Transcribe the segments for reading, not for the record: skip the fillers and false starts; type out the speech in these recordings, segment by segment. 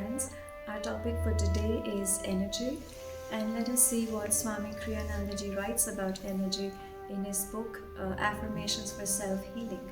friends. Our topic for today is energy, and let us see what Swami Kriyananda ji writes about energy in his book Affirmations for Self-Healing.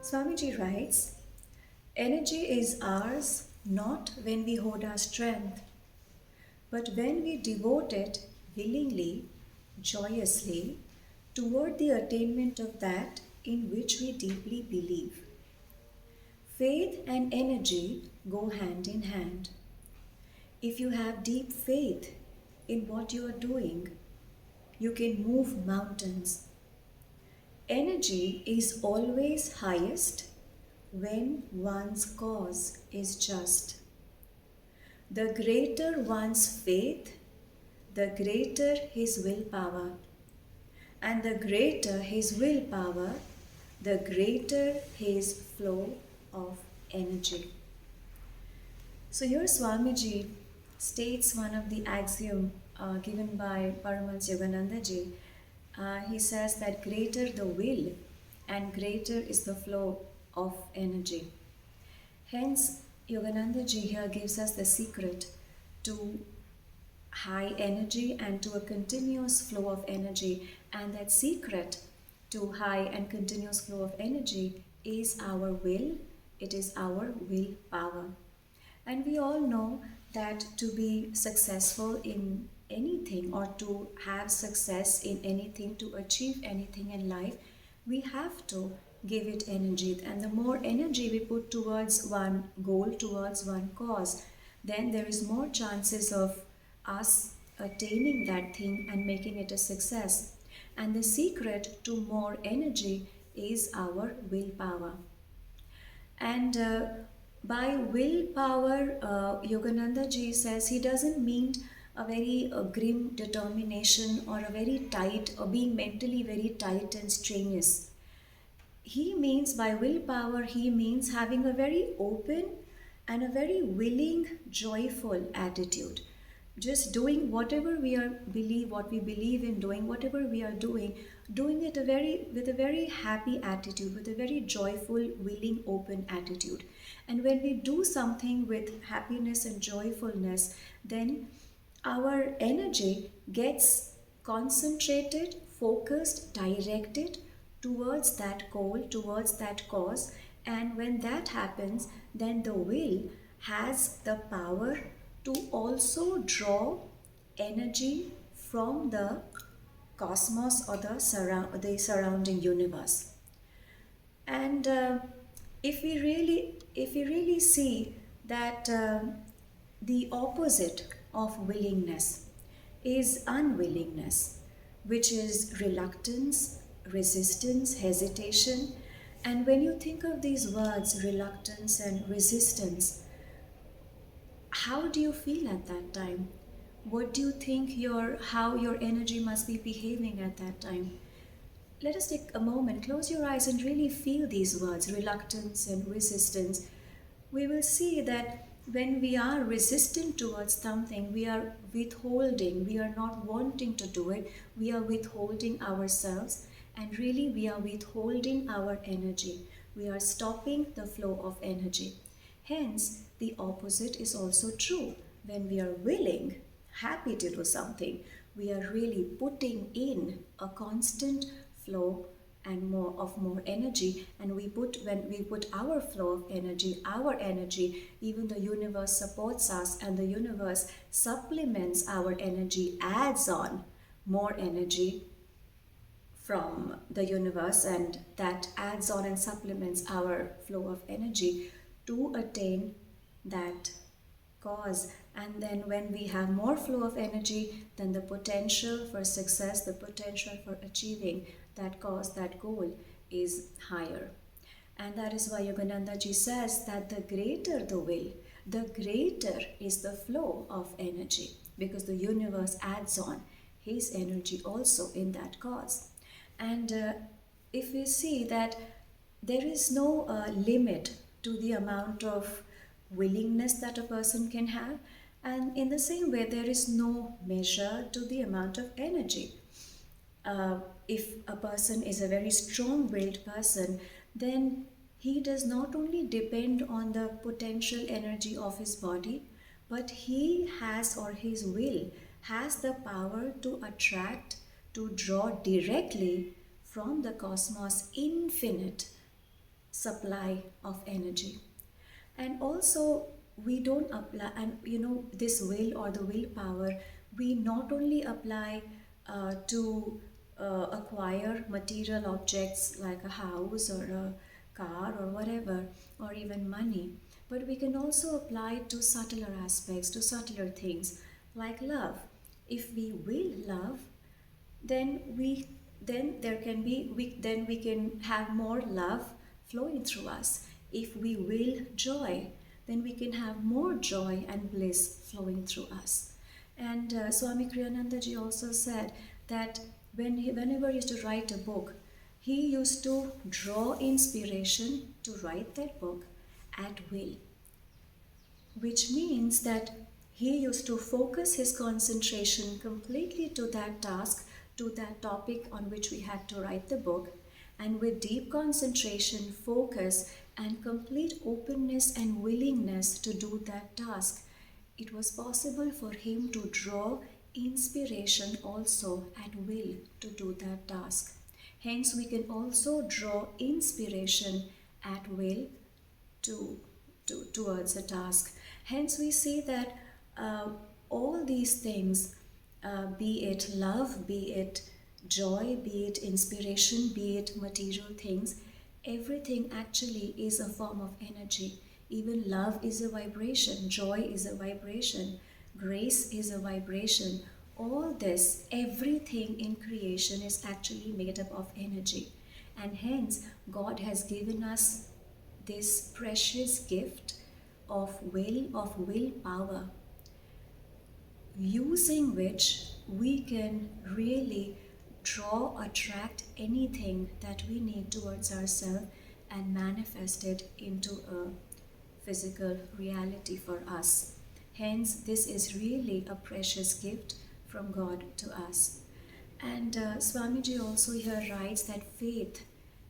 Swamiji writes, energy is ours not when we hold our strength, but when we devote it willingly, joyously, toward the attainment of that in which we deeply believe. Faith and energy go hand in hand. If you have deep faith in what you are doing, you can move mountains. Energy is always highest when one's cause is just. The greater one's faith, the greater his willpower. And the greater his willpower, the greater his flow of energy. So here Swamiji states one of the axiom given by Paramhansa Yogananda ji. He says that greater the will and greater is the flow of energy. Hence, Yogananda ji here gives us the secret to high energy and to a continuous flow of energy, and that secret to high and continuous flow of energy is our will. It is our willpower. And we all know that to be successful in anything or to have success in anything, to achieve anything in life, we have to give it energy. And the more energy we put towards one goal, towards one cause, then there is more chances of us attaining that thing and making it a success. And the secret to more energy is our willpower. And by willpower, Yogananda ji says he doesn't mean a very grim determination or a very tight, or being mentally very tight and strenuous. He means by willpower, he means having a very open and a very willing, joyful attitude. Just doing whatever what we believe in doing, whatever we are doing it with a very happy attitude, with a very joyful, willing, open attitude. And when we do something with happiness and joyfulness, then our energy gets concentrated, focused, directed towards that goal, towards that cause. And when that happens, then the will has the power to also draw energy from the cosmos or the surrounding universe. And if we really see that the opposite of willingness is unwillingness, which is reluctance, resistance, hesitation. And when you think of these words, reluctance and resistance, how do you feel at that time? What do you think how your energy must be behaving at that time? Let us take a moment, close your eyes and really feel these words, reluctance and resistance. We will see that when we are resistant towards something, we are withholding, we are not wanting to do it, we are withholding ourselves, and really we are withholding our energy. We are stopping the flow of energy. Hence, the opposite is also true. When we are willing, happy to do something, we are really putting in a constant flow and more energy. And when we put our flow of energy, our energy, even the universe supports us, and the universe supplements our energy, adds on more energy from the universe, and that adds on and supplements our flow of energy to attain that cause. And then when we have more flow of energy, then the potential for success, the potential for achieving that cause, that goal is higher. And that is why Yogananda ji says that the greater the will, the greater is the flow of energy, because the universe adds on his energy also in that cause. And if we see that there is no limit to the amount of willingness that a person can have, and in the same way there is no measure to the amount of energy. If a person is a very strong-willed person, then he does not only depend on the potential energy of his body, but he has, or his will has the power to attract, to draw directly from the cosmos infinite supply of energy. And also, we don't apply, and this will or the willpower, we not only apply to acquire material objects like a house or a car or whatever, or even money, but we can also apply it to subtler aspects, to subtler things like love. If we will love, then we can have more love flowing through us. If we will joy, then we can have more joy and bliss flowing through us. And Swami Kriyananda ji also said that whenever he used to write a book, he used to draw inspiration to write that book at will, which means that he used to focus his concentration completely to that task, to that topic on which we had to write the book, and with deep concentration, focus, and complete openness and willingness to do that task, it was possible for him to draw inspiration also at will to do that task. Hence, we can also draw inspiration at will towards a task. Hence, we see that all these things, be it love, be it joy, be it inspiration, be it material things, everything actually is a form of energy. Even love is a vibration, joy is a vibration, grace is a vibration. All this, everything in creation is actually made up of energy. And hence, God has given us this precious gift of willpower, using which we can really attract anything that we need towards ourselves and manifest it into a physical reality for us. Hence, this is really a precious gift from God to us. And Swamiji also here writes that faith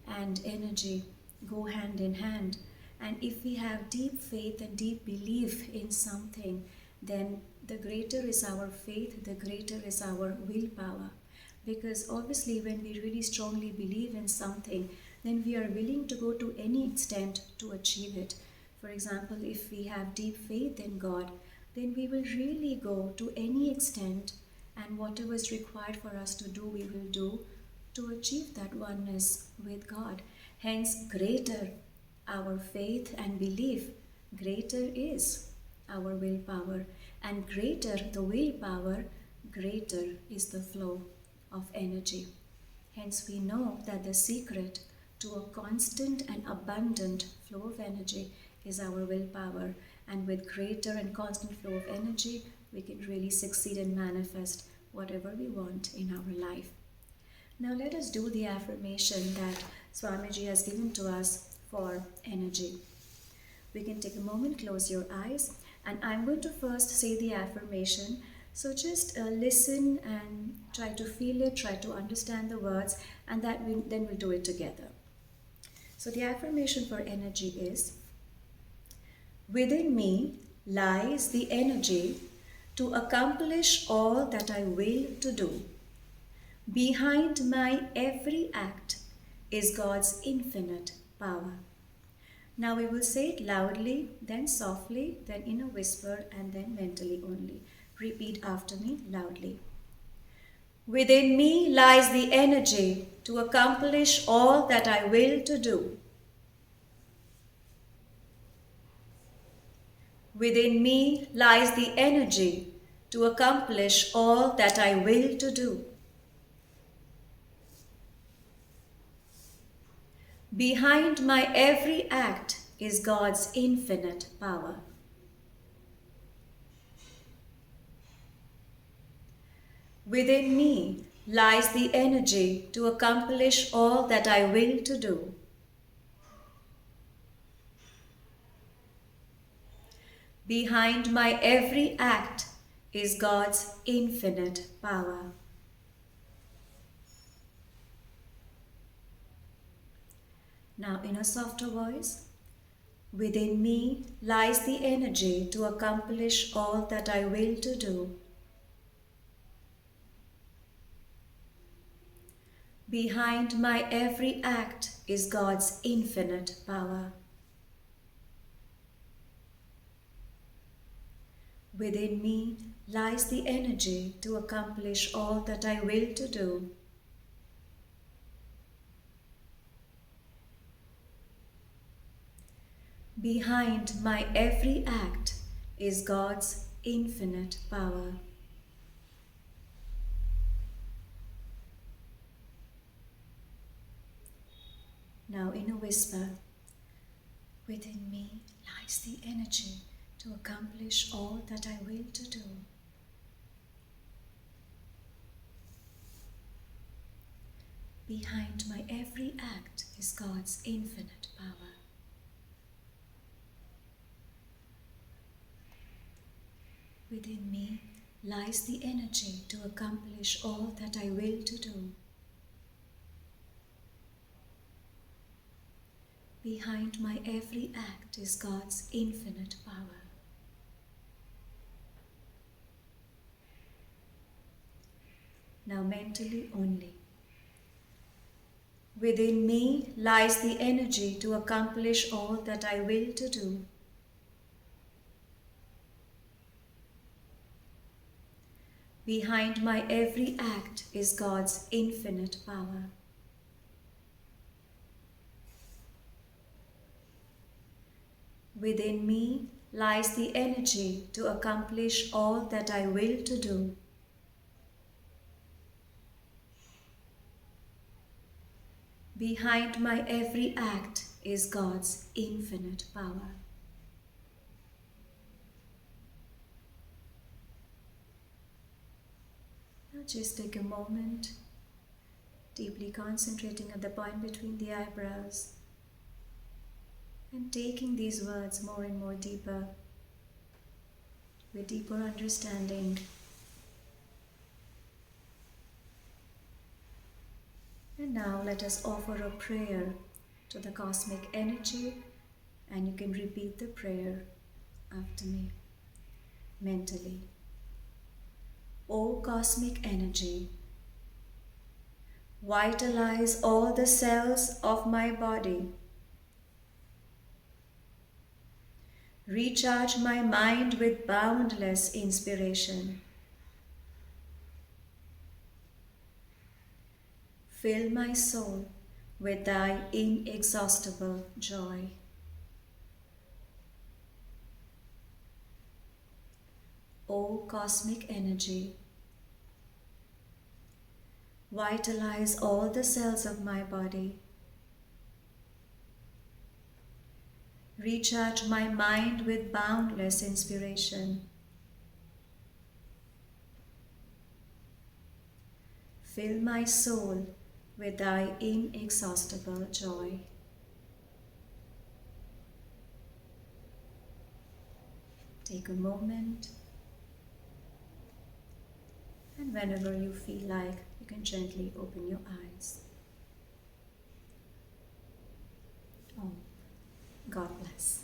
and energy go hand in hand. And if we have deep faith and deep belief in something, then the greater is our faith, the greater is our willpower. Because obviously when we really strongly believe in something, then we are willing to go to any extent to achieve it. For example, if we have deep faith in God, then we will really go to any extent, and whatever is required for us to do, we will do to achieve that oneness with God. Hence, greater our faith and belief, greater is our willpower, and greater the willpower, greater is the flow of energy. Hence, we know that the secret to a constant and abundant flow of energy is our willpower, and with greater and constant flow of energy, we can really succeed and manifest whatever we want in our life. Now let us do the affirmation that Swamiji has given to us for energy. We can take a moment, close your eyes, and I'm going to first say the affirmation. So just listen and try to feel it, try to understand the words, and then we'll do it together. So the affirmation for energy is: within me lies the energy to accomplish all that I will to do. Behind my every act is God's infinite power. Now we will say it loudly, then softly, then in a whisper, and then mentally only. Repeat after me loudly. Within me lies the energy to accomplish all that I will to do. Within me lies the energy to accomplish all that I will to do. Behind my every act is God's infinite power. Within me lies the energy to accomplish all that I will to do. Behind my every act is God's infinite power. Now, in a softer voice, within me lies the energy to accomplish all that I will to do. Behind my every act is God's infinite power. Within me lies the energy to accomplish all that I will to do. Behind my every act is God's infinite power. Now, in a whisper, within me lies the energy to accomplish all that I will to do. Behind my every act is God's infinite power. Within me lies the energy to accomplish all that I will to do. Behind my every act is God's infinite power. Now mentally only. Within me lies the energy to accomplish all that I will to do. Behind my every act is God's infinite power. Within me lies the energy to accomplish all that I will to do. Behind my every act is God's infinite power. Now just take a moment, deeply concentrating at the point between the eyebrows and taking these words more and more deeper, with deeper understanding. And now let us offer a prayer to the cosmic energy, and you can repeat the prayer after me, mentally. O cosmic energy, vitalize all the cells of my body. Recharge my mind with boundless inspiration. Fill my soul with thy inexhaustible joy. O cosmic energy, vitalize all the cells of my body. Recharge my mind with boundless inspiration. Fill my soul with thy inexhaustible joy. Take a moment, and whenever you feel like, you can gently open your eyes. Oh, God bless.